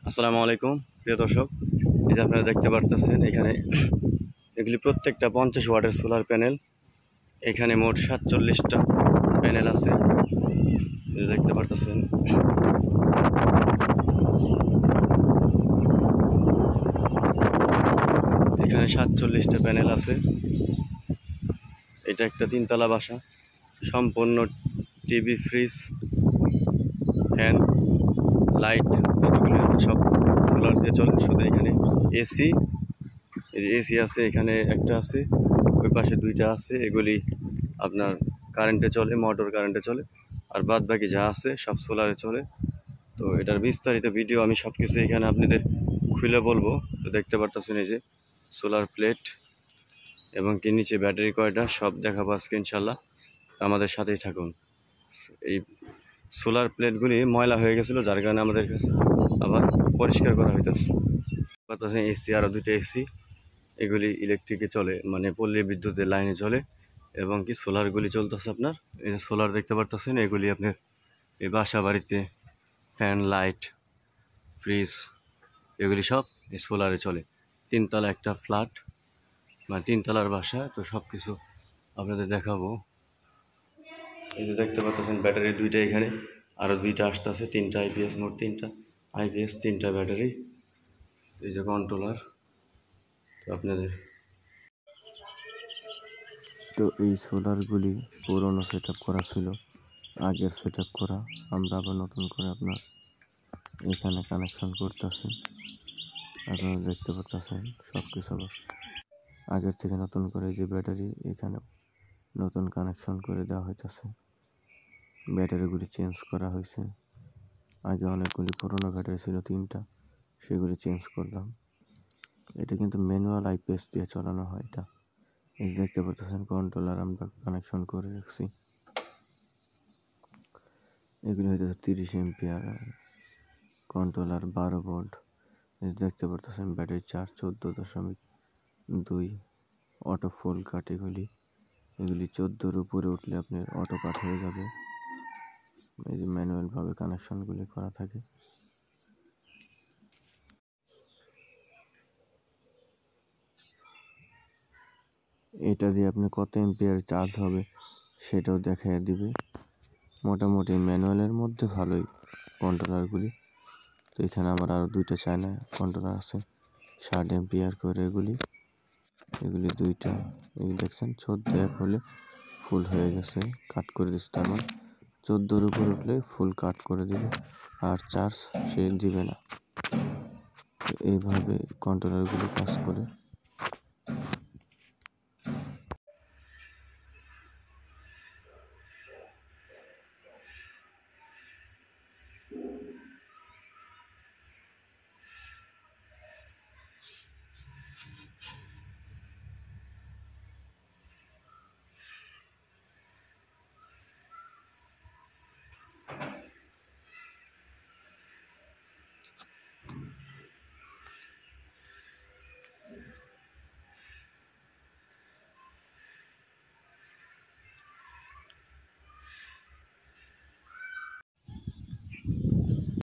আসসালামু আলাইকুম প্রিয় দর্শক, এই যে আপনারা দেখতে পারতেছেন এখানে এগুলি প্রত্যেকটা 50 ওয়াটের সোলার প্যানেল। এখানে মোট 47টা প্যানেল আছে, এই যে দেখতে পারতেছেন। এখানে 47টা প্যানেল আছে। এটা একটা 3তলা বাসা, সম্পূর্ণ টিভি, ফ্রিজ, ফ্যান, লাইট যতগুলো আছে সব সোলার দিয়ে চলে। শুধু এখানে এসি, এই যে এসি আছে, এখানে একটা আছে, ওই পাশে 2টা আছে। এগুলি আপনার কারেন্টে চলে, মোটর কারেন্টে চলে, আর বাদ বাকি যা আছে সব সোলারে চলে। তো এটার বিস্তারিত ভিডিও আমি সব কিছু এখানে আপনাদের খুলে বলবো। তো দেখতে পারতেছেন এই যে সোলার প্লেট এবং কি নিচে ব্যাটারি কয়টা সব দেখাবো আজকে ইনশাল্লাহ। আমাদের সাথেই থাকুন। এই সোলার প্লেটগুলি ময়লা হয়ে গেছিলো, যার কারণে আমাদের কাছে আবার পরিষ্কার করা হইতেছে। পারতেছেন এসি, আরও 2টা এসি, এগুলি ইলেকট্রিকে চলে, মানে পল্লী বিদ্যুতের লাইনে চলে। এবং কি সোলারগুলি চলতেছে আপনার, এই যে সোলার দেখতে পারতেছেন, এগুলি আপনার এই বাসা বাড়িতে ফ্যান, লাইট, ফ্রিজ, এগুলি সব এই সোলারে চলে। 3তলা একটা ফ্ল্যাট, মানে 3তলার বাসা। তো সব কিছু আপনাদের দেখাবো। এই যে দেখতে পাচ্ছেন ব্যাটারি 2টা, এখানে আরও 2টা আসতেছে, 3টা আইপিএস, মোট 3টা আইপিএস, 3টা ব্যাটারি। এই যে কন্ট্রোলার। তো আপনাদের তো এই সোলারগুলি পুরনো সেট করা ছিল, আগের সেট করা। আমরা আবার নতুন করে আপনার এখানে কানেকশন করতেছি। আপনারা দেখতে পাচ্ছেন সব কিছু আবার আগের থেকে নতুন করে যে ব্যাটারি এখানে নতুন কানেকশন করে দেওয়া হইতেছে। ব্যাটারিগুলি চেঞ্জ করা হয়েছে। আগে অনেকগুলি পুরনো ব্যাটারি ছিল, 3টা, সেগুলি চেঞ্জ করলাম। এটা কিন্তু ম্যানুয়াল আইপিএস দিয়ে চালানো হয়। এটা এই দেখতে পাচ্ছেন কন্ট্রোলার আমরা কানেকশন করে রাখছি। এগুলি হইতেছে 30 এম্পিয়ার কন্ট্রোলার, 12 ভোল্ট। এই দেখতে পাচ্ছেন ব্যাটারি চার্জ 14.2 অটো ফুল কাট। এগুলি 14-র উপরে উঠলে আপনার অটো কাট হয়ে যাবে। এই যে ম্যানুয়ালভাবে কানেকশনগুলি করা থাকে। এটা দিয়ে আপনি কত এম্পিয়ার চার্জ হবে সেটাও দেখায় দিবে। মোটামুটি ম্যানুয়ালের মধ্যে ভালোই কন্ট্রোলারগুলি। তো এখানে আমার আরও 2টা চায়না কন্ট্রোলার আছে, 60 এম্পিয়ার করে। এগুলি 2টা। এই দেখছেন 14 হলে ফুল হয়ে গেছে, কাট করে দিচ্ছে। তার মানে 14-র উপর উঠলে ফুল কাট করে দিবে, আর চার্জ সে দিবে না। তো এইভাবে কন্ট্রোলারগুলি কাজ করে।